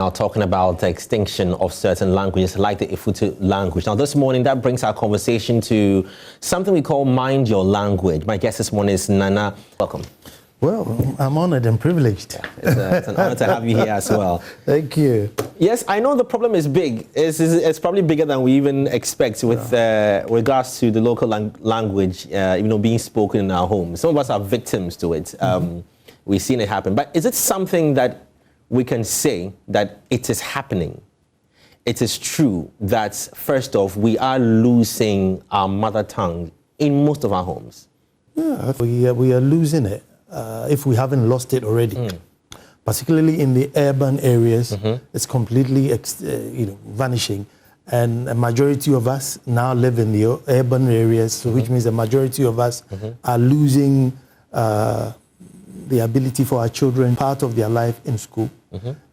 Now talking about the extinction of certain languages like the Ifutu language. Now this morning that brings our conversation to something we call Mind Your Language. My guest this morning is Nana. Welcome. Well, I'm honored and privileged. It's an honor to have you here as well. Thank you. Yes, I know the problem is big. It's probably bigger than we even expect with regards to the local language, being spoken in our homes. Some of us are victims to it. We've seen it happen. But is it something that we can say that it is happening? It is true that, first off, we are losing our mother tongue in most of our homes. Yeah, we are losing it if we haven't lost it already. Particularly in the urban areas, it's completely vanishing. And a majority of us now live in the urban areas, so which means the majority of us are losing the ability for our children, part of their life in school.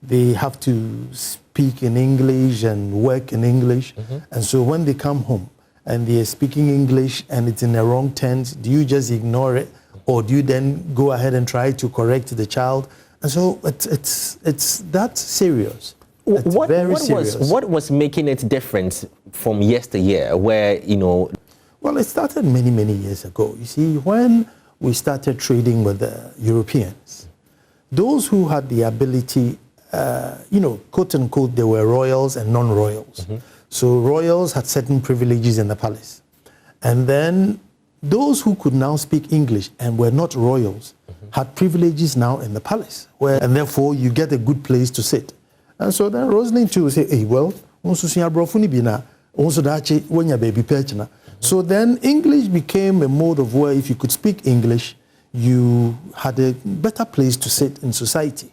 They have to speak in English and work in English. And so when they come home and they're speaking English and it's in the wrong tense, do you just ignore it? Or do you then go ahead and try to correct the child? And so it's that serious. It's very serious. What was making it different from yesteryear where, Well, it started many, many years ago. You see, when we started trading with the Europeans, those who had the ability, quote unquote, they were royals and non-royals. So royals had certain privileges in the palace. And then those who could now speak English and were not royals had privileges now in the palace, and therefore you get a good place to sit. And so then Rosalind too would say, hey, well, so then English became a mode of where if you could speak English, you had a better place to sit in society.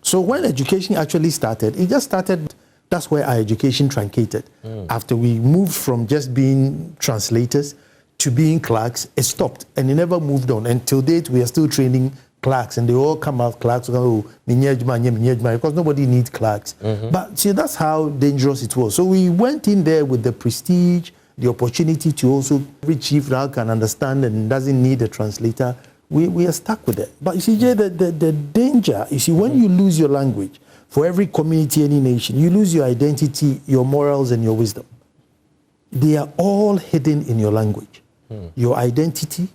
So when education actually started, it just started, that's where our education truncated. After we moved from just being translators to being clerks, it stopped and it never moved on. Until date, we are still training clerks and they all come out clerks, because nobody needs clerks. But see, that's how dangerous it was. So we went in there with the prestige, the opportunity to also, every chief now can understand and doesn't need a translator. We are stuck with it. But you see, Jay, the danger, you see, when you lose your language, for every community, any nation, you lose your identity, your morals, and your wisdom. They are all hidden in your language. Your identity,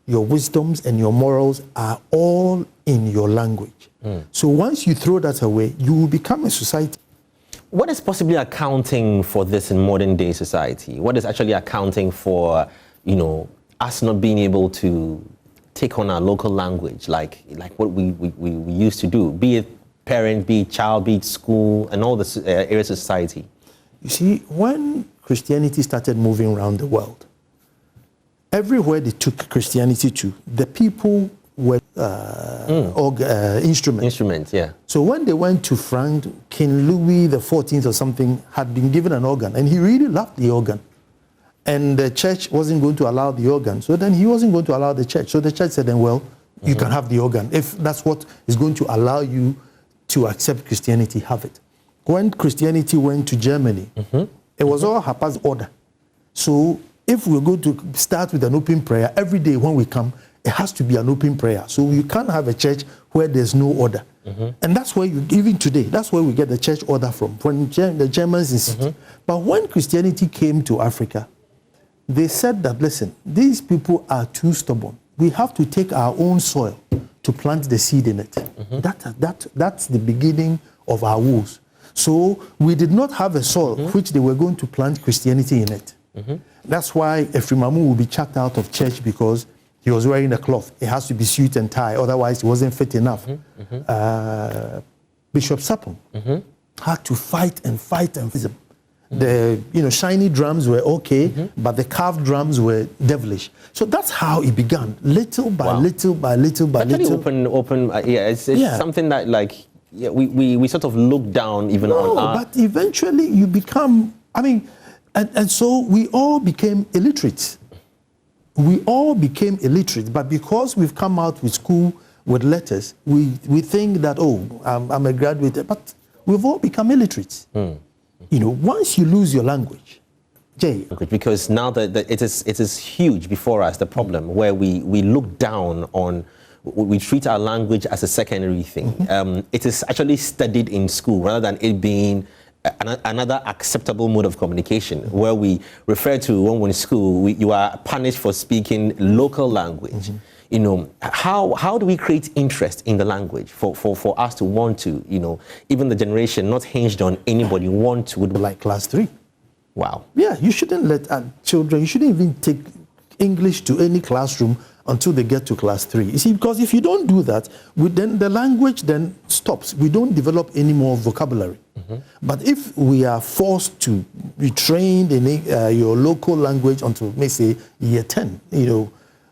your wisdoms, and your morals are all in your language. So once you throw that away, you will become a society. What is possibly accounting for this in modern day society? What is actually accounting for, us not being able to take on our local language like what we used to do, be it parent, be it child, be it school, and all the areas of society? You see, when Christianity started moving around the world, everywhere they took Christianity to, the people were instruments. Instruments, yeah. So when they went to France, King Louis XIV or something had been given an organ, and he really loved the organ. And the church wasn't going to allow the organ. So then he wasn't going to allow the church. So the church said then, well, you can have the organ. If that's what is going to allow you to accept Christianity, have it. When Christianity went to Germany, it was all haphazard order. So if we're going to start with an open prayer, every day when we come, it has to be an open prayer. So you can't have a church where there's no order. And that's where even today, that's where we get the church order from, when the Germans insist. But when Christianity came to Africa, they said that, listen, these people are too stubborn. We have to take our own soil to plant the seed in it. That's the beginning of our woes. So we did not have a soil which they were going to plant Christianity in it. That's why Efrimamu will be chucked out of church because he was wearing a cloth. It has to be suit and tie, otherwise it wasn't fit enough. Bishop Sapon had to fight and fight and fight. The shiny drums were okay, but the carved drums were devilish. So that's how it began, little by little by little by little. It's something that we sort of look down even on our... But eventually you become, and so we all became illiterate. We all became illiterate, but because we've come out with school with letters, we think that, I'm a graduate, but we've all become illiterate. Once you lose your language, Jay. Because now that it is huge before us, the problem where we look down on we treat our language as a secondary thing. It is actually studied in school rather than it being another acceptable mode of communication, where we refer to when we're in school, you are punished for speaking local language. You know, how do we create interest in the language for us to want to, you know, even the generation not hinged on anybody want to, would like class 3. Wow. Yeah, you shouldn't let children, you shouldn't even take English to any classroom until they get to class 3. You see, because if you don't do that, then the language then stops. We don't develop any more vocabulary. But if we are forced to be trained in your local language until, may say, year 10, you know,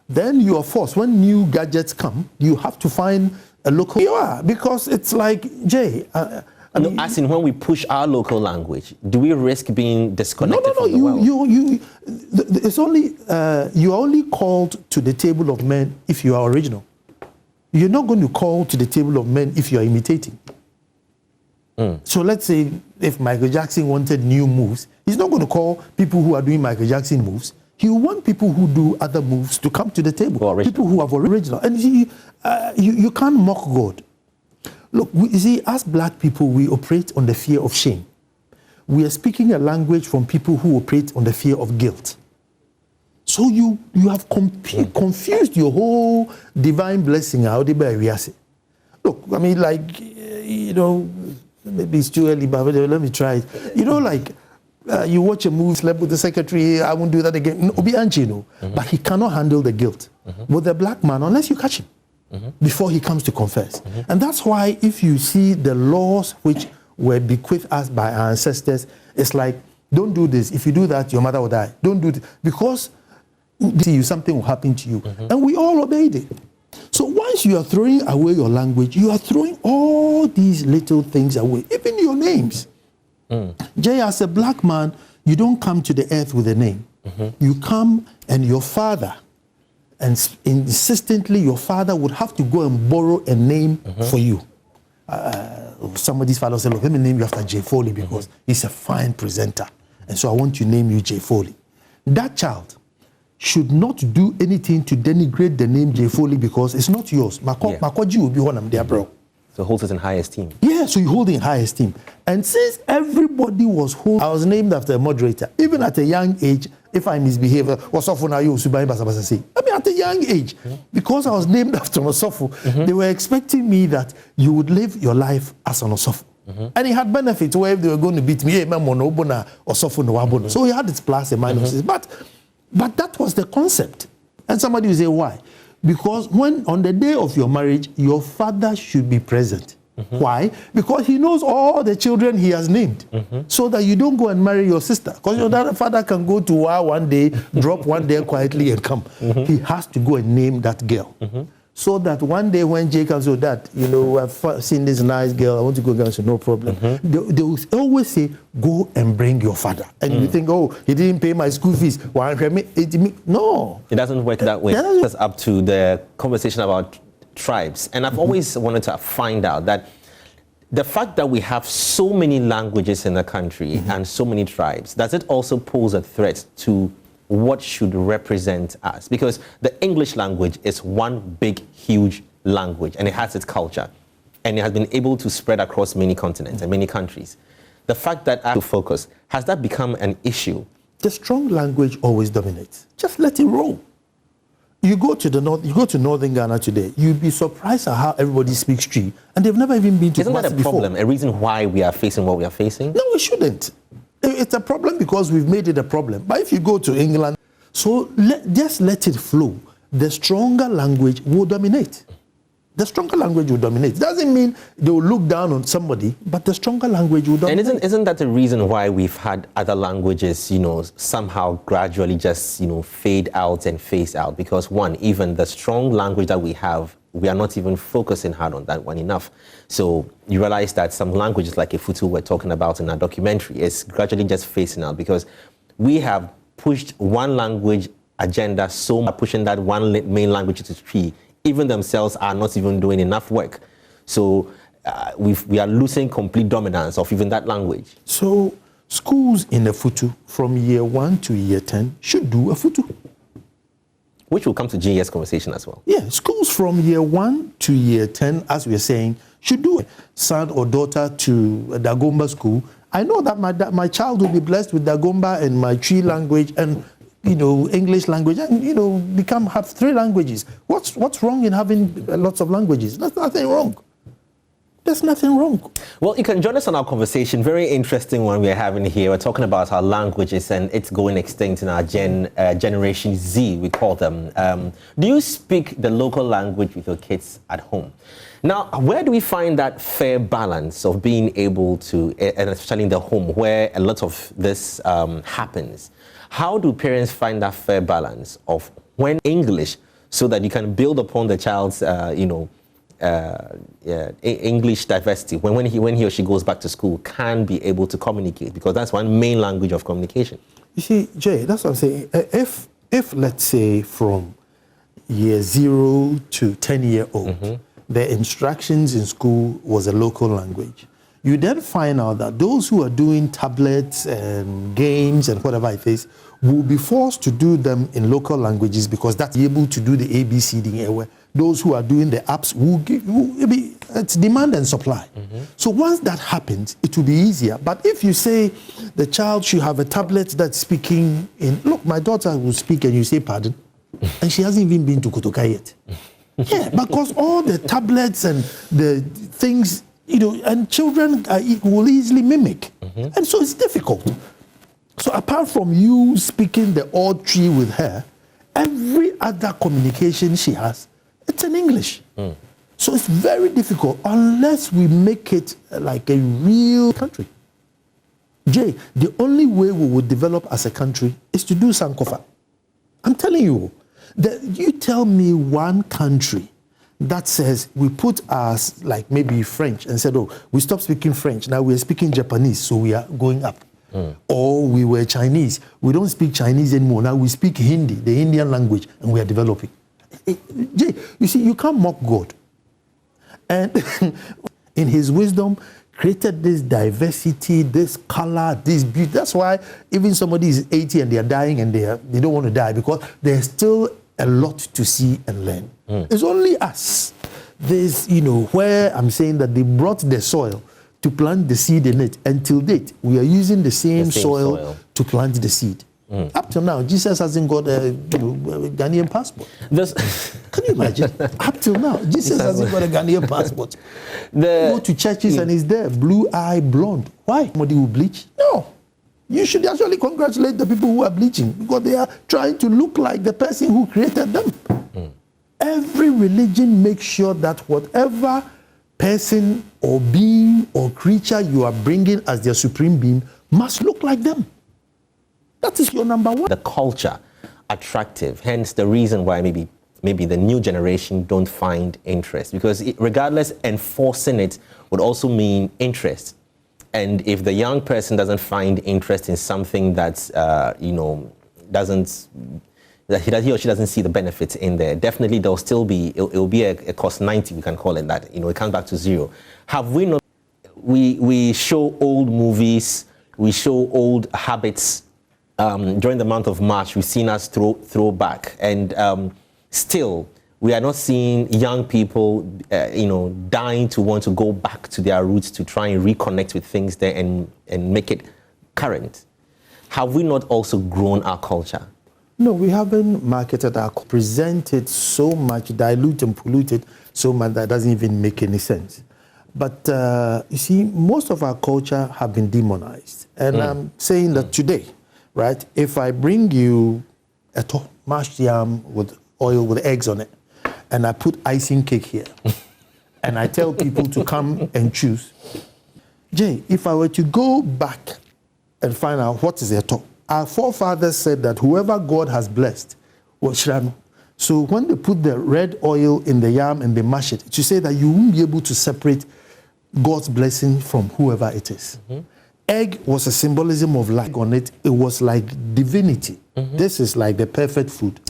then you are forced. When new gadgets come, you have to find a local. You are, because it's like, Jay. As in when we push our local language, do we risk being disconnected from the world? It's only, you are only called to the table of men if you are original. You're not going to call to the table of men if you are imitating. So let's say if Michael Jackson wanted new moves, he's not going to call people who are doing Michael Jackson moves. He will want people who do other moves to come to the table. People who have original. And you can't mock God. Look, you see, as black people, we operate on the fear of shame. We are speaking a language from people who operate on the fear of guilt. So you have confused your whole divine blessing. Look, I mean, like, you know, maybe it's too early, but let me try it. You know, like, you watch a movie, slept with the secretary, I won't do that again. Obi Anchi, no. But he cannot handle the guilt. With the black man, unless you catch him. Before he comes to confess. And that's why if you see the laws which were bequeathed us by our ancestors, it's like, don't do this. If you do that, your mother will die. Don't do it. Because something will happen to you. And we all obeyed it. So once you are throwing away your language, you are throwing all these little things away, even your names. Jay, as a black man, you don't come to the earth with a name. You come and your father, and insistently your father would have to go and borrow a name for you. Somebody's father said, look, let me name you after Jay Foley because he's a fine presenter. And so I want to name you Jay Foley. That child should not do anything to denigrate the name Jay Foley because it's not yours. Makoji will be one of their bro. So holds it in high esteem. Yeah, so you hold it in high esteem. And since everybody was I was named after a moderator, even at a young age, if I misbehave, Osofu na you Subai Basabasasi. I mean, at a young age, because I was named after Osofu, they were expecting me that you would live your life as an Osofu. And it had benefits where if they were going to beat me, so it had its plus and minuses. But that was the concept. And somebody will say, why? Because when on the day of your marriage, your father should be present. Why? Because he knows all the children he has named. So that you don't go and marry your sister. Because your father can go to war one day, drop one day quietly and come. He has to go and name that girl. So that one day when Jay comes, that, you know, I've seen this nice girl, I want to go and say, no problem. They will always say, go and bring your father. And you think, oh, he didn't pay my school fees. No. It doesn't work that way. That's up to the conversation about tribes. And I've always wanted to find out that the fact that we have so many languages in the country and so many tribes, does it also pose a threat to what should represent us? Because the English language is one big, huge language, and it has its culture, and it has been able to spread across many continents and many countries. The fact that I have to focus, has that become an issue? The strong language always dominates. Just let it roll. You go to the north, you go to northern Ghana today, you'd be surprised at how everybody speaks Tree, and they've never even been to Isn't that a problem, a reason why we are facing what we are facing? No, we shouldn't. It's a problem because we've made it a problem. But if you go to England, just let it flow. The stronger language will dominate. The stronger language will dominate. Doesn't mean they will look down on somebody, but the stronger language will dominate. And isn't that the reason why we've had other languages, you know, somehow gradually just, you know, fade out and phase out? Because one, even the strong language that we have, we are not even focusing hard on that one enough. So you realize that some languages like Ifutu we're talking about in our documentary is gradually just phasing out because we have pushed one language agenda so much, pushing that one main language to Tree. Even themselves are not even doing enough work. So we are losing complete dominance of even that language. So schools in the Futu from year 1 to year 10 should do a Futu. which will come to GES conversation as well. Yeah, schools from year 1 to year 10, as we're saying, should do it. Son or daughter to a Dagomba school. I know that my child will be blessed with Dagomba and my Twi language and, you know, English language, and, you know, have 3 languages. What's wrong in having lots of languages? There's nothing wrong. There's nothing wrong. Well, you can join us on our conversation. Very interesting one we're having here. We're talking about our languages and it's going extinct in our Generation Z, we call them. Do you speak the local language with your kids at home? Now, where do we find that fair balance of being able to, and especially in the home where a lot of this happens? How do parents find that fair balance of when English, so that you can build upon the child's, English diversity, when he or she goes back to school, can be able to communicate, because that's one main language of communication. You see, Jay, that's what I'm saying. If let's say from year 0 to 10-year-old, the instructions in school was a local language, you then find out that those who are doing tablets and games and whatever it is will be forced to do them in local languages, because that's able to do the ABCD. Those who are doing the apps it's demand and supply. So once that happens, it will be easier. But if you say the child should have a tablet that's speaking in, look, my daughter will speak and you say pardon, and she hasn't even been to Kotoka yet. Yeah, because all the tablets and the things, you know, and children will easily mimic. And so it's difficult. So apart from you speaking the odd tree with her, every other communication she has, it's in English. So it's very difficult unless we make it like a real country. Jay, the only way we would develop as a country is to do Sankofa. I'm telling you, you tell me one country that says we put us like maybe French and said, oh, we stopped speaking French, now we're speaking Japanese, so we are going up. Or we were Chinese, we don't speak Chinese anymore, now we speak Hindi, the Indian language, and we are developing. Jay, you see, you can't mock God. And in his wisdom, created this diversity, this color, this beauty. That's why even somebody is 80 and they are dying and they don't want to die, because there's still a lot to see and learn. It's only us. There's, you know, where I'm saying that they brought the soil to plant the seed in it. Until date, we are using the same soil to plant the seed. Up till now, Jesus hasn't got a Ghanaian passport. Can you imagine? Up till now, Jesus hasn't got a Ghanaian passport. Go to churches and he's there, blue-eye, blonde. Why? Somebody will bleach? No. You should actually congratulate the people who are bleaching, because they are trying to look like the person who created them. Every religion makes sure that whatever person or being or creature you are bringing as their supreme being must look like them. That is your number one. The culture attractive, hence the reason why maybe the new generation don't find interest, because regardless, enforcing it would also mean interest. And if the young person doesn't find interest in something that's, that he or she doesn't see the benefits in there, definitely there'll still be, it'll be a cost 90, we can call it that. It comes back to zero. Have we not, we show old movies, we show old habits. During the month of March, we've seen us throw back, and still we are not seeing young people, dying to want to go back to their roots to try and reconnect with things there and make it current. Have we not also grown our culture? No, we haven't marketed our, presented so much, diluted and polluted so much that doesn't even make any sense. But you see, most of our culture have been demonized, and I'm saying that today. Right? If I bring you a mashed yam with oil with eggs on it, and I put icing cake here, and I tell people to come and choose. Jay, if I were to go back and find out what is a top, our forefathers said that whoever God has blessed will shram. So when they put the red oil in the yam and they mash it, to say that you won't be able to separate God's blessing from whoever it is. Egg was a symbolism of life on it. It was like divinity. This is like the perfect food.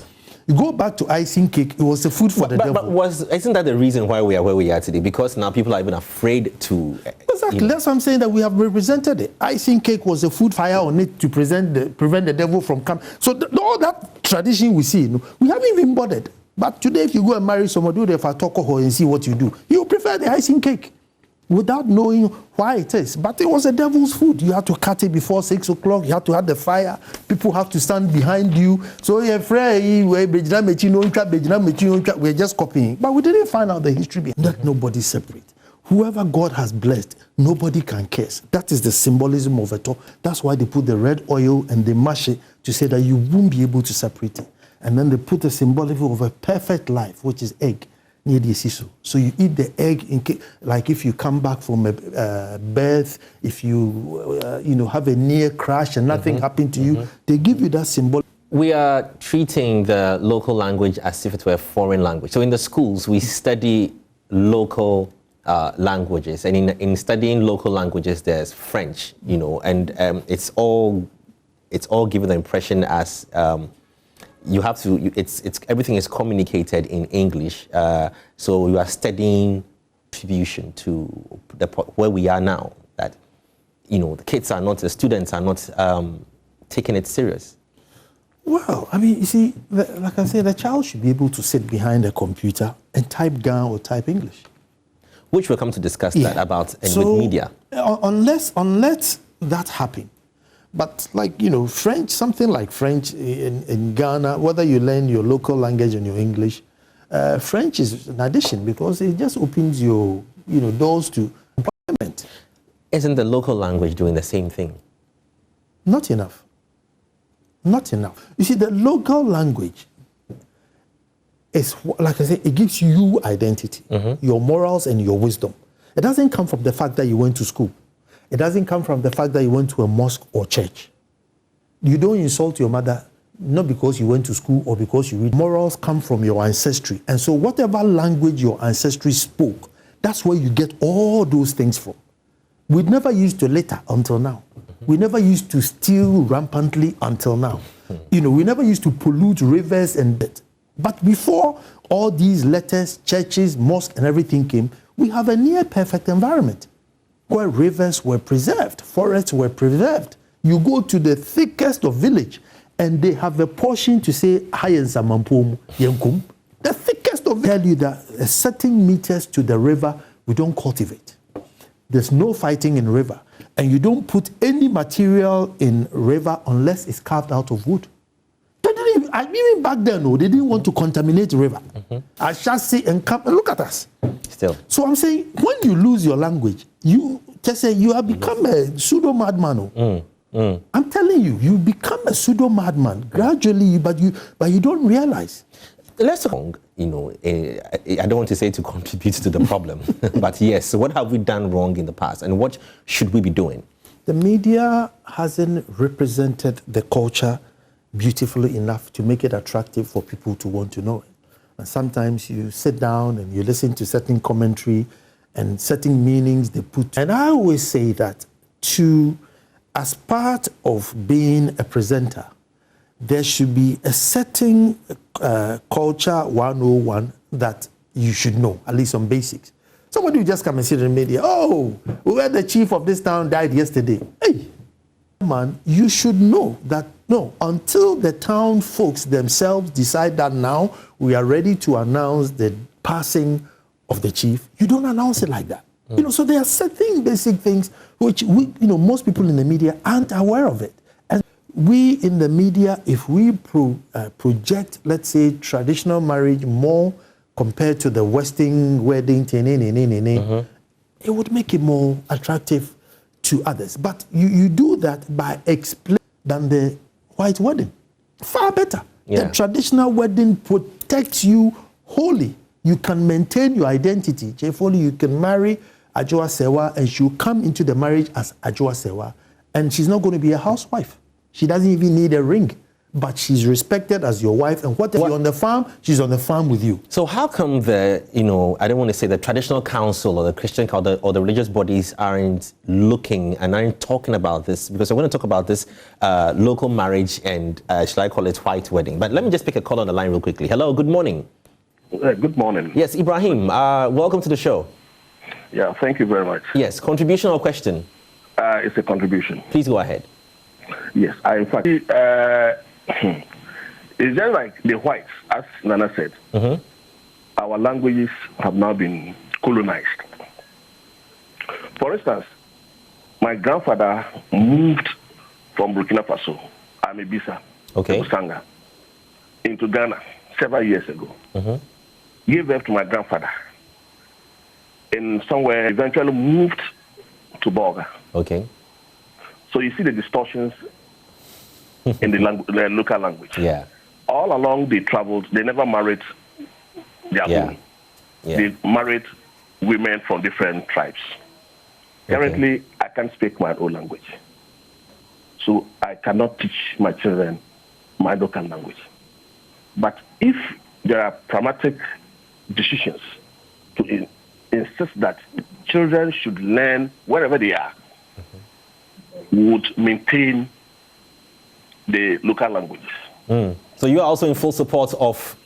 You go back to icing cake, it was the food for the devil. But isn't that the reason why we are where we are today? Because now people are even afraid to... Exactly, that's what I'm saying, that we have represented it. Icing cake was a food fire on it to prevent the devil from coming. So all that tradition we see, we haven't even bothered. But today, if you go and marry somebody, do the fatoko and see what you do, you prefer the icing cake without knowing why it is. But it was a devil's food. You had to cut it before 6 o'clock. You had to have the fire. People have to stand behind you. So we're just copying. But we didn't find out the history behind that. Nobody's separate. Whoever God has blessed, nobody can curse. That is the symbolism of it all. That's why they put the red oil and they mash it to say that you won't be able to separate it. And then they put the symbolism of a perfect life, which is egg. So you eat the egg, like if you come back from a birth, if you have a near crash and nothing happened to you, they give you that symbol. We are treating the local language as if it were a foreign language. So in the schools, we study local languages, and in studying local languages, there's French, and it's all given the impression as you have to. It's everything is communicated in English. So you are studying contribution to where we are now. That the students are not taking it serious. Well, I mean, you see, like I said, the child should be able to sit behind a computer and type Ga or type English. Which we'll come to discuss that about with media. Unless that happen. But French, something like French in Ghana, whether you learn your local language and your English, French is an addition because it just opens your doors to employment. Isn't the local language doing the same thing? Not enough. Not enough. You see, the local language is, like I said, it gives you identity, your morals and your wisdom. It doesn't come from the fact that you went to school. It doesn't come from the fact that you went to a mosque or church. You don't insult your mother, not because you went to school or because you read. Morals come from your ancestry. And so whatever language your ancestry spoke, that's where you get all those things from. We never used to litter until now. We never used to steal rampantly until now. We never used to pollute rivers and that. But before all these letters, churches, mosques, and everything came, we have a near perfect environment where rivers were preserved, forests were preserved. You go to the thickest of village, and they have a portion to say, the thickest of tell you that a certain meters to the river, we don't cultivate. There's no fighting in river. And you don't put any material in river unless it's carved out of wood. Even back then, they didn't want to contaminate the river. I shall say and come and look at us. Still. So I'm saying, when you lose your language, you just say you have become a pseudo madman. I'm telling you, you become a pseudo madman gradually, but you don't realize. Let's talk. I don't want to say to contribute to the problem, but yes. So what have we done wrong in the past, and what should we be doing? The media hasn't represented the culture beautifully enough to make it attractive for people to want to know it. And sometimes you sit down and you listen to certain commentary and certain meanings they put. And I always say that as part of being a presenter, there should be a certain culture 101 that you should know, at least some basics. Somebody will just come and sit in the media, where the chief of this town died yesterday. Hey, man, you should know that, no, until the town folks themselves decide that now we are ready to announce the passing of the chief, you don't announce it like that. So there are certain basic things which most people in the media aren't aware of it. And we in the media, if we project, let's say, traditional marriage more compared to the Western wedding, it would make it more attractive to others. But you do that by explaining than the white wedding. Far better. Yeah. The traditional wedding protects you wholly. You can maintain your identity. Jefoli, you can marry Ajua Sewa and she'll come into the marriage as Ajua Sewa. And she's not going to be a housewife. She doesn't even need a ring. but she's respected as your wife. And what if you're on the farm, she's on the farm with you. So how come the, I don't want to say the traditional council or the Christian council or the religious bodies aren't looking and aren't talking about this? Because we're going to talk about this local marriage and, shall I call it white wedding? But let me just pick a call on the line real quickly. Hello, good morning. Good morning. Yes, Ibrahim, welcome to the show. Yeah, thank you very much. Yes, contribution or question? It's a contribution. Please go ahead. Yes, in fact, it's just like the whites, as Nana said. Our languages have now been colonized. For instance, my grandfather moved from Burkina Faso, Amebisa, Busanga, into Ghana several years ago. Gave birth to my grandfather. And somewhere eventually moved to Bolga. Okay. So you see the distortions in the local language. Yeah. All along they traveled, they never married their own. Yeah. They married women from different tribes. Currently, I can't speak my own language. So I cannot teach my children my local language. But if there are pragmatic decisions to insist that children should learn wherever they are, would maintain the local languages. So you are also in full support of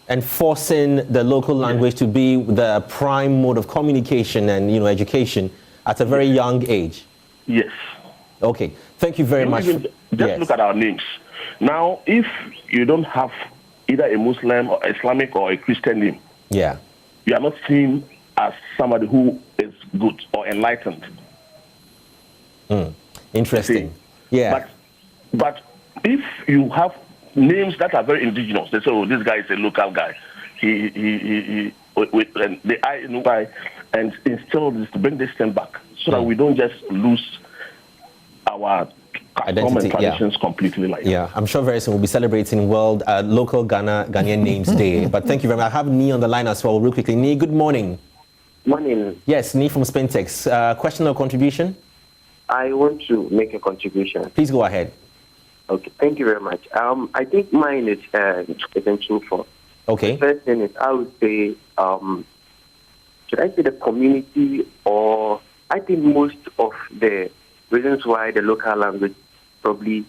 enforcing the local language to be the prime mode of communication and education at a very young age? Yes. Okay. Thank you very much. Just look at our names. Now, if you don't have either a Muslim or Islamic or a Christian name, you are not seen as somebody who is good or enlightened. Interesting. But if you have names that are very indigenous, they say, oh, this guy is a local guy. He and the I know why, and instill this to bring this thing back so that we don't just lose our identity and traditions completely. I'm sure very soon we'll be celebrating World Local Ghanaian Names Day. But thank you very much. I have Nee on the line as well, real quickly. Nee, good morning. Morning. Yes, Nee from Spintex. Question or contribution? I want to make a contribution. Please go ahead. Okay, thank you very much. I think mine is in twofold. Okay. The first thing is I would say, should I say the community, or I think most of the reasons why the local language probably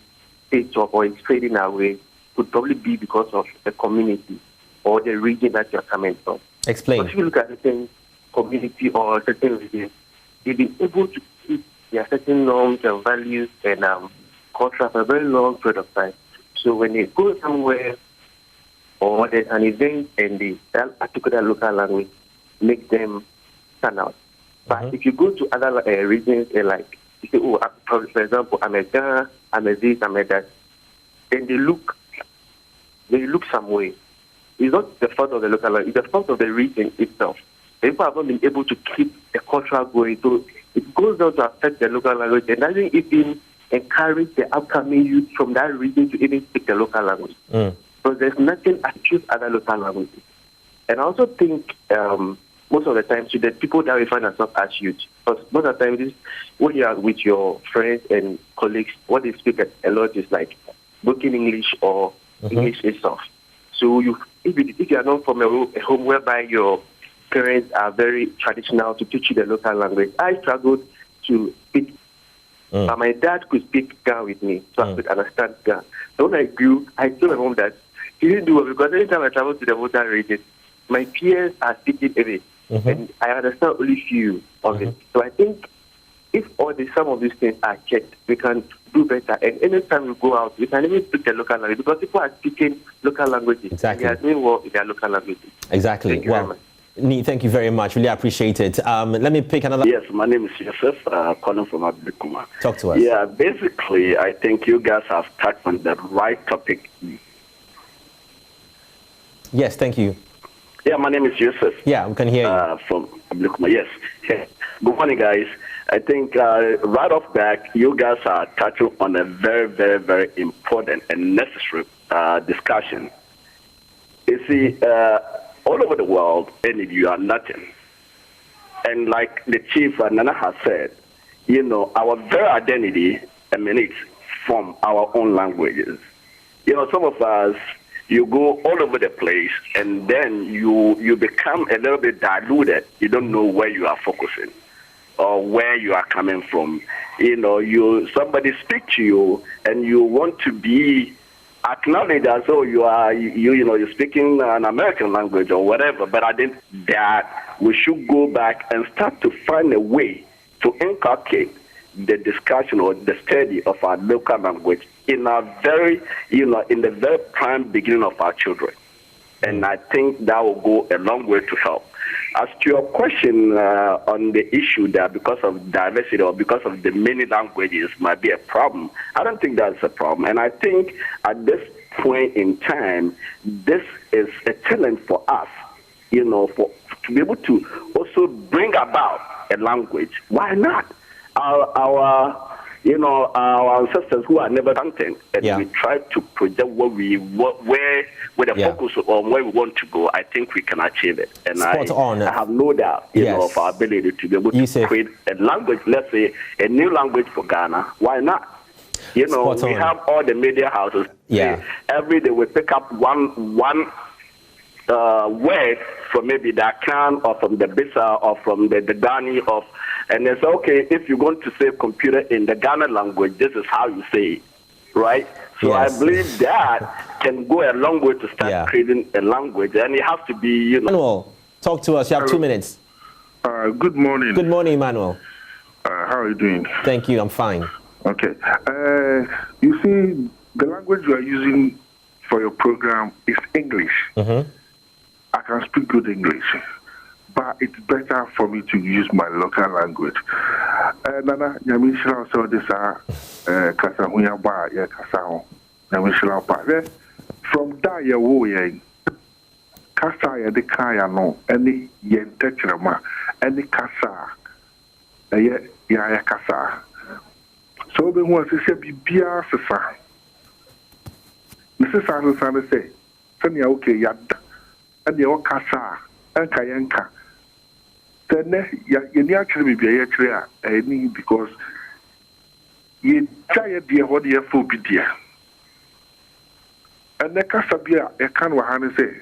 stays up or is fading away could probably be because of the community or the region that you're coming from. Explain. But if you look at a certain community or a certain region, they've been able to keep their certain norms and values and culture for a very long period of time. So when they go somewhere or there's an event and that particular local language make them stand out. But if you go to other regions, like you say, oh, for example, I'm a Ghana, I'm a this, I'm a that, then they look some way. It's not the fault of the local language, it's the fault of the region itself. People have not been able to keep the culture going. So it goes down to affect the local language and doesn't even encourage the upcoming youth from that region to even speak the local language. So there's nothing to choose other local languages. And I also think most of the time, so the people that we find ourselves as youth, because most of the time, when you are with your friends and colleagues, what they speak a lot is like broken English or English itself. So if you are not from a home whereby your parents are very traditional to teach you the local language, I struggled to speak. My dad could speak Ga with me, so I could understand Ga. So when I grew, I told my mom that he didn't do it because anytime I travel to the Volta region, my peers are speaking away, and I understand only few of it. So I think if some of these things are checked, we can do better. And anytime we go out, we can even speak the local language because people are speaking local languages. Exactly. And they are doing well in their local languages. Exactly. Thank you very much. Nee, thank you very much. Really appreciate it. Let me pick another. Yes, my name is Joseph, calling from Abdikuma. Talk to us. Yeah, basically, I think you guys have touched on the right topic. Yes, thank you. Yeah, my name is Joseph. Yeah, we can hear you. From Abdikuma, yes. Good morning, guys. I think right off back, you guys are touching on a very, very, very important and necessary discussion. You see, all over the world, and you are nothing. And like the chief Nana has said, our very identity emanates from our own languages. some of us, you go all over the place, and then you become a little bit diluted. You don't know where you are focusing or where you are coming from. Somebody speak to you, and you want to be acknowledged as though you're speaking an American language or whatever. But I think that we should go back and start to find a way to inculcate the discussion or the study of our local language in our very, in the very prime beginning of our children. And I think that will go a long way to help. As to your question on the issue that because of diversity or because of the many languages might be a problem, I don't think that's a problem. And I think at this point in time, this is a challenge for us, to be able to also bring about a language. Why not? Our ancestors who are never hunting, and we try to project with a focus on where we want to go. I think we can achieve it, and I have no doubt, of our ability to be able to create a language. Let's say a new language for Ghana. Why not? We have all the media houses. Every day we pick up one word from maybe the Akan or from the Bisa or from the Dani of. And they say, okay, if you're going to say computer in the Ghana language, this is how you say it, right? So I believe that can go a long way to start creating a language. And it has to be, Manuel, talk to us. You have 2 minutes. Good morning. Good morning, Manuel. How are you doing? Thank you. I'm fine. Okay. You see, the language you are using for your program is English. Mm-hmm. I can speak good English, but it's better for me to use my local language. Nana, Yamishla saw this Kasahuya Ba, Yakasao, Yamishla Ba. From that, you Kasa, the Kaya no, any yen techrama, any Kasa, ya Kasa. So, when was it be Bia Sasa? Mrs. Anderson say, Sanya, okay, yad, and the Okasa, and Kayanka. Then you actually be a clear, because you try dear what you have dear. And the Casabia, a can wahane say,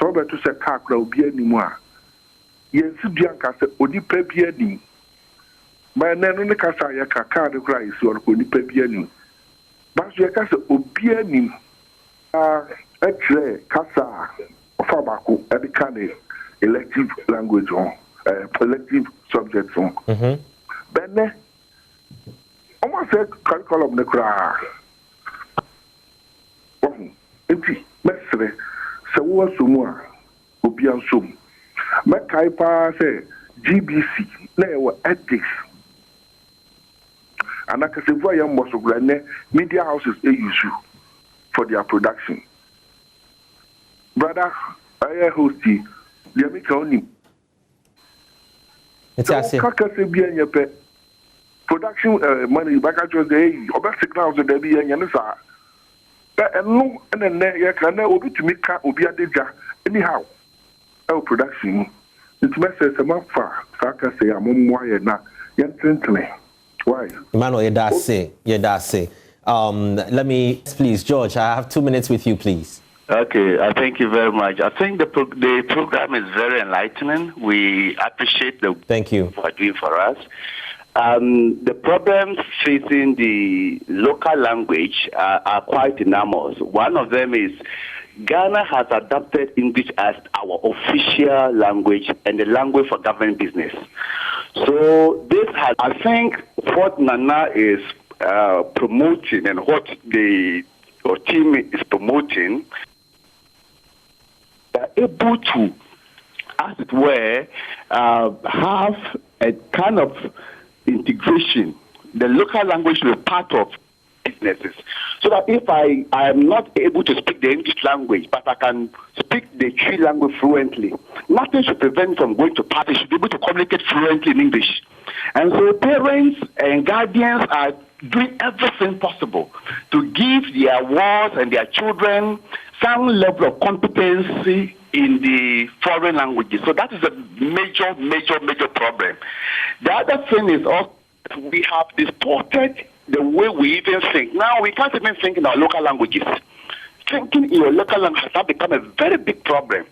so better to say Kakra be anymore. Yes, Bianca said, Odi Pebiani. My name on the Casa Yaka, the cries, or Odi Pebiani. But you can say, Obiani, actually, Casa, Fabaco, and the Cane, elective language on. Collective subjects on. Then, almost a curriculum the cry. Empty, Mestre, so what's more? Obian Sum. Makaipa say GBC, they were ethics. And I can say, why I'm most of media houses a issue for their production. Brother, I host the American. It's as if production money back at your day, about 6,000 a year, and no, and then you can now be to make Obia Deja anyhow. Our production, it's message a month far. I can say, I'm wired now. Why? Emmanuel, you say. Let me, please, George, I have 2 minutes with you, please. Okay, thank you very much. I think the program is very enlightening. We appreciate the thank you for doing for us. The problems facing the local language are quite enormous. One of them is Ghana has adopted English as our official language and the language for government business. So this has, I think, what Nana is promoting and what the team is promoting. Able to, as it were, have a kind of integration. The local language will be part of businesses. So that if I am not able to speak the English language, but I can speak the Twi language fluently, nothing should prevent me from going to parties. Should be able to communicate fluently in English. And so parents and guardians are doing everything possible to give their wards and their children some level of competency in the foreign languages. So that is a major problem. The other thing is also we have distorted the way we even think. Now we can't even think in our local languages. thinking in your local language has become a very big problem.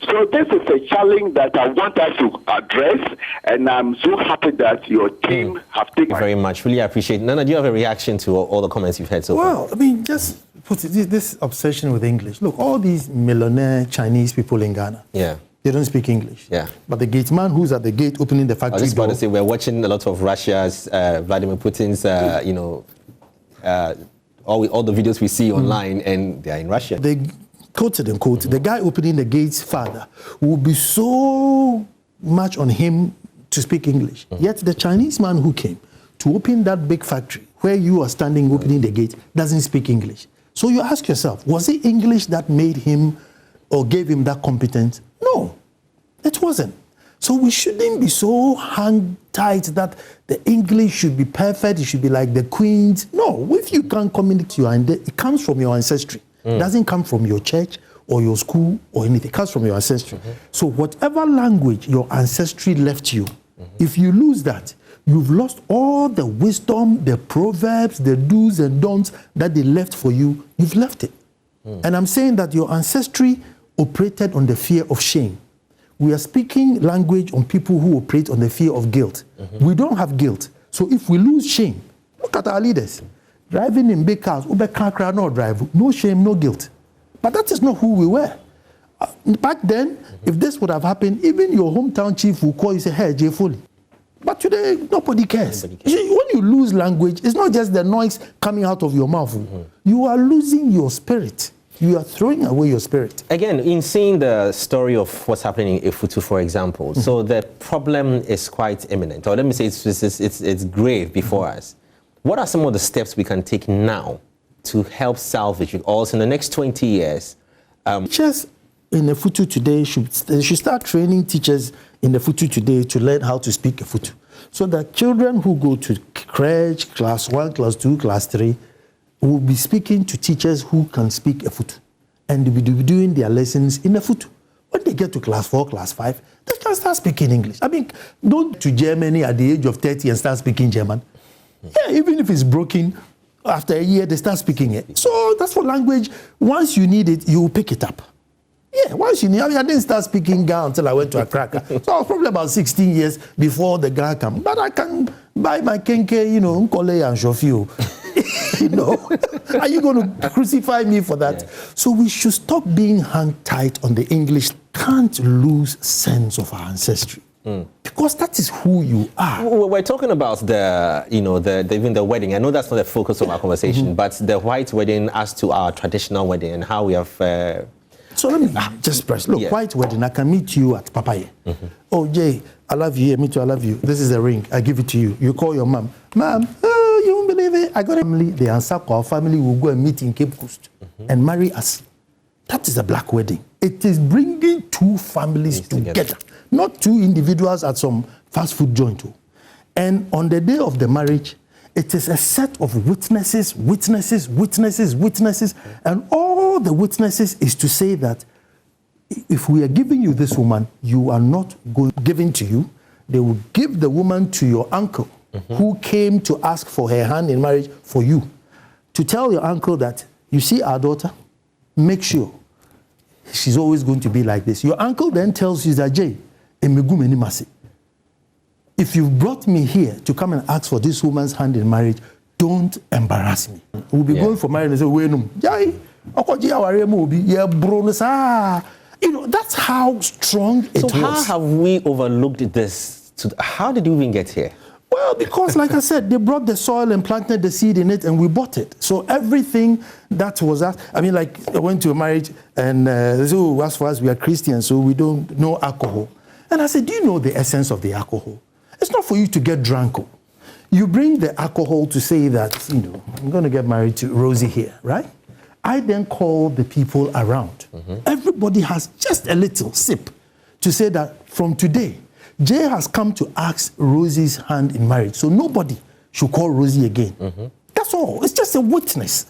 So this is a challenge that I want us to address, and I'm so happy that your team have taken. Thank you very much. Really appreciate it. Nana, do you have a reaction to all the comments you've heard so far? Well, I mean, just put it, this obsession with English. Look, all these millionaire Chinese people in Ghana. Yeah. They don't speak English. Yeah. But the gate man who's at the gate opening the factory I was just about door. to say, we're watching a lot of Russia's, Vladimir Putin's, all the videos we see online, and they're in Russia. They quoted unquote, the guy opening the gate's father will be so much on him to speak English. Yet the Chinese man who came to open that big factory where you are standing opening the gate doesn't speak English. So you ask yourself, was it English that made him or gave him that competence? No, it wasn't. So we shouldn't be so hang tight that the English should be perfect, it should be like the Queen's. No, if you can't communicate, it comes from your ancestry. It doesn't come from your church or your school or anything. It comes from your ancestry. So whatever language your ancestry left you, if you lose that, you've lost all the wisdom, the proverbs, the do's and don'ts that they left for you. You've left it. And I'm saying that your ancestry operated on the fear of shame. We are speaking language on people who operate on the fear of guilt. We don't have guilt. So if we lose shame, look at our leaders. Driving in big cars, Uber car crowd, no drive, no shame, no guilt. But that is not who we were. Back then, if this would have happened, even your hometown chief will call you and say, hey, Jay Foley. But today, nobody cares. When you lose language, it's not just the noise coming out of your mouth. You are losing your spirit. You are throwing away your spirit. Again, in seeing the story of what's happening in Ifutu, for example, so the problem is quite imminent, or let me say it's grave before us. What are some of the steps we can take now to help salvage it? Also, in the next 20 years? Teachers in Ifutu today should start training teachers in Ifutu today to learn how to speak Ifutu. So that children who go to crèche, class 1, class 2, class 3, will be speaking to teachers who can speak Ifutu. And they will be doing their lessons in Ifutu. When they get to class 4, class 5, they can start speaking English. I mean, don't to Germany at the age of 30 and start speaking German. Yeah, even if it's broken, after a year, they start speaking it. So that's for language. Once you need it, you will pick it up. Yeah, once you need it. I mean, I didn't start speaking Ga until I went to Accra. So I was probably about 16 years before the Ga came. But I can buy my kenke, Nkole and Shofio. Are you going to crucify me for that? Yeah. So we should stop being hung tight on the English. Can't lose sense of our ancestry. Because that is who you are. We're talking about even the wedding. I know that's not the focus of our conversation, but the white wedding as to our traditional wedding and how we have... So let me just press. Look, white wedding, I can meet you at Papaye. Oh, Jay, I love you. Me too, I love you. This is the ring. I give it to you. You call your mom. Mom, oh, you won't believe it. I got a family. The Ansa Kwao family will go and meet in Cape Coast and marry us. That is a black wedding. It is bringing two families together. Not two individuals at some fast food joint. And on the day of the marriage, it is a set of witnesses. And all the witnesses is to say that if we are giving you this woman, you are not giving to you. They will give the woman to your uncle who came to ask for her hand in marriage for you. To tell your uncle that, you see our daughter, make sure she's always going to be like this. Your uncle then tells you that, Jay, if you brought me here to come and ask for this woman's hand in marriage, don't embarrass me. We'll be going for marriage and say, wait, no. That's how strong it was. So how have we overlooked this? How did we even get here? Well, because like I said, they brought the soil and planted the seed in it and we bought it. So everything that was that, I mean, like I went to a marriage and they said, oh, as far as we are Christians, so we don't know alcohol. And I said, do you know the essence of the alcohol? It's not for you to get drunk. You bring the alcohol to say that, I'm going to get married to Rosie here, right? I then call the people around. Everybody has just a little sip to say that from today, Jay has come to ask Rosie's hand in marriage. So nobody should call Rosie again. That's all. It's just a witness.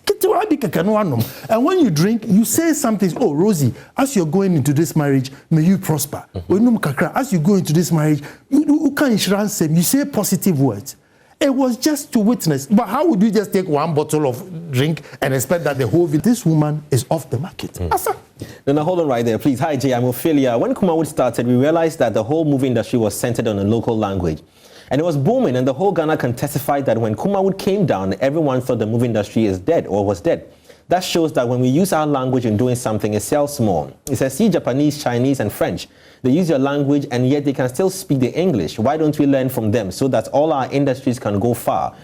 And when you drink, you say something. Oh, Rosie, as you're going into this marriage, may you prosper. As you go into this marriage, you say positive words. It was just to witness. But how would you just take one bottle of drink and expect that the whole this woman is off the market? No, hold on right there, please. Hi, Jay, I'm Ophelia. When Kumawood started, we realized that the whole movie industry was centered on a local language. And it was booming, and the whole Ghana can testify that when Kumawood came down, everyone thought the movie industry is dead or was dead. That shows that when we use our language in doing something, it sells more. It says, see Japanese, Chinese, and French. They use your language, and yet they can still speak the English. Why don't we learn from them so that all our industries can go far?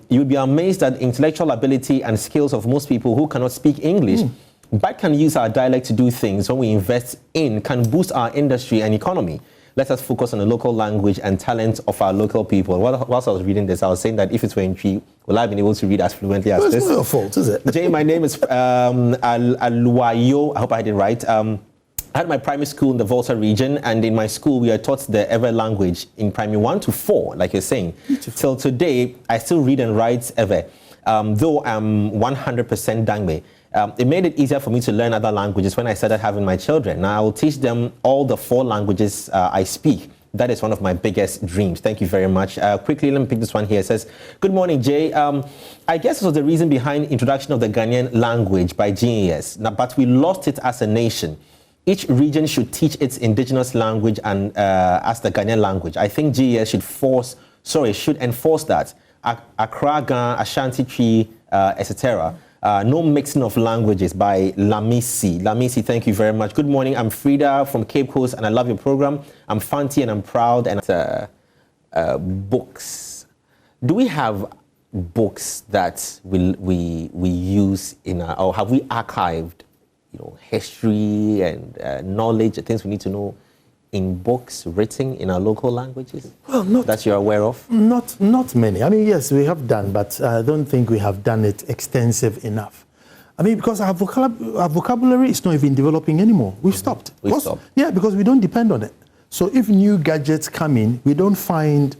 You'll be amazed at the intellectual ability and skills of most people who cannot speak English, but can use our dialect to do things when we invest in, can boost our industry and economy. Let us focus on the local language and talent of our local people. Whilst I was reading this, I was saying that if it were in Tree, will I have been able to read as fluently as this? It's not your fault, is it? Jay, my name is Aluwayo. I hope I did it right. I had my primary school in the Volta region, and in my school, we are taught the Ewe language in primary 1 to 4, like you're saying. Beautiful. Till today, I still read and write Ewe, though I'm 100% Dangme. It made it easier for me to learn other languages when I started having my children. Now I will teach them all the 4 languages I speak. That is one of my biggest dreams. Thank you very much. Quickly, let me pick this one here. It says, good morning, Jay. I guess this was the reason behind introduction of the Ghanaian language by GES. Now, but we lost it as a nation. Each region should teach its indigenous language and as the Ghanaian language. I think GES should enforce that. Accra, Ghana, Ashanti Tree, etc. No mixing of languages by Lamisi. Lamisi, thank you very much. Good morning. I'm Frida from Cape Coast, and I love your program. I'm Fanti, and I'm proud. And books. Do we have books that we use in our, or have we archived, history and knowledge, things we need to know in books written in our local languages? Well, that you're aware of? Not many. I mean, yes, we have done, but I don't think we have done it extensive enough. I mean, because our vocabulary is not even developing anymore. We've stopped. Yeah, because we don't depend on it. So if new gadgets come in, we don't find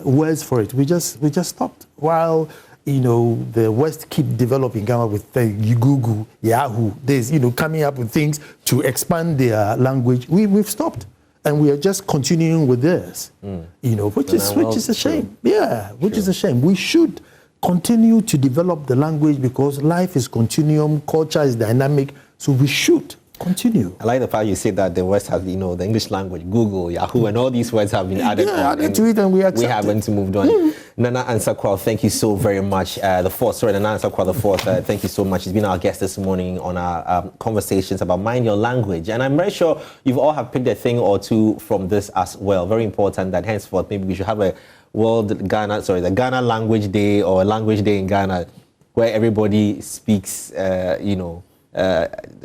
words for it. We just stopped. While the West keep developing, come up with Google, Yahoo, there's, coming up with things to expand their language. We've stopped, and we are just continuing with this, which is a shame. Yeah, which is a shame. We should continue to develop the language because life is continuum, culture is dynamic, so we should continue. I like the fact you say that the West has, the English language, Google, Yahoo, and all these words have been added to it, and we haven't moved on. Nana Ansa Kwao, thank you so very much. Nana Ansa Kwao IV, thank you so much. He's been our guest this morning on our conversations about mind your language. And I'm very sure you've all have picked a thing or two from this as well. Very important that henceforth maybe we should have the Ghana Language Day or a Language Day in Ghana where everybody speaks,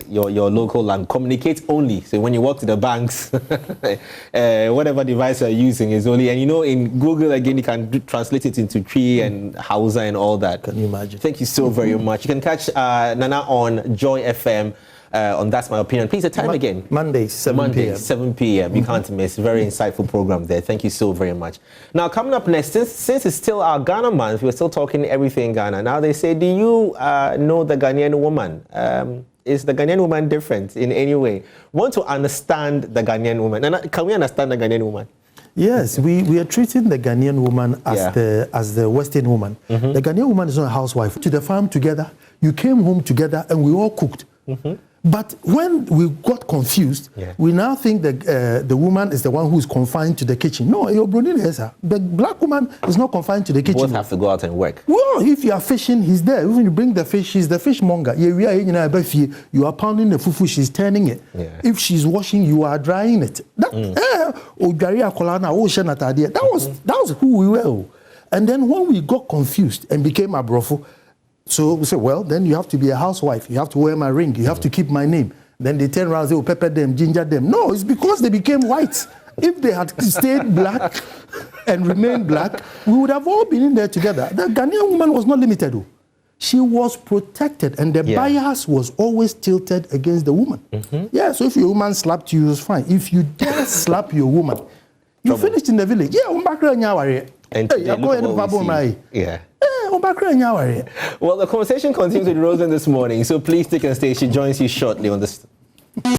your local language. Communicate only. So when you walk to the banks, whatever device you're using is only, and in Google again, you can translate it into Tree and Hausa and all that. Can you imagine? Thank you so very much. You can catch Nana on Joy FM. On That's My Opinion. Please, the time again. Monday, 7 p.m. 7 p.m. You can't miss. Very insightful program there. Thank you so very much. Now, coming up next, since it's still our Ghana month, we're still talking everything Ghana. Now, they say, do you know the Ghanaian woman? Is the Ghanaian woman different in any way? Want to understand the Ghanaian woman? And can we understand the Ghanaian woman? Yes, we are treating the Ghanaian woman as the Western woman. The Ghanaian woman is not a housewife. To the farm together, you came home together, and we all cooked. But when we got confused, we now think that the woman is the one who is confined to the kitchen. No, the black woman is not confined to the kitchen. Both have to go out and work. Well, if you are fishing, he's there. When you bring the fish, he's the fishmonger. You are pounding the fufu, she's turning it. If she's washing, you are drying it. That was who we were. And then when we got confused and became abrofo, so we said, well, then you have to be a housewife. You have to wear my ring. You have to keep my name. Then they turn around and say, pepper them, ginger them. No, it's because they became whites. If they had stayed black and remained black, we would have all been in there together. The Ghanaian woman was not limited. She was protected, and the bias was always tilted against the woman. Yeah, so if your woman slapped you, it was fine. If you dare slap your woman, you finished in the village. And well, the conversation continues with Rosen this morning, so please take and stay. She joins you shortly on this.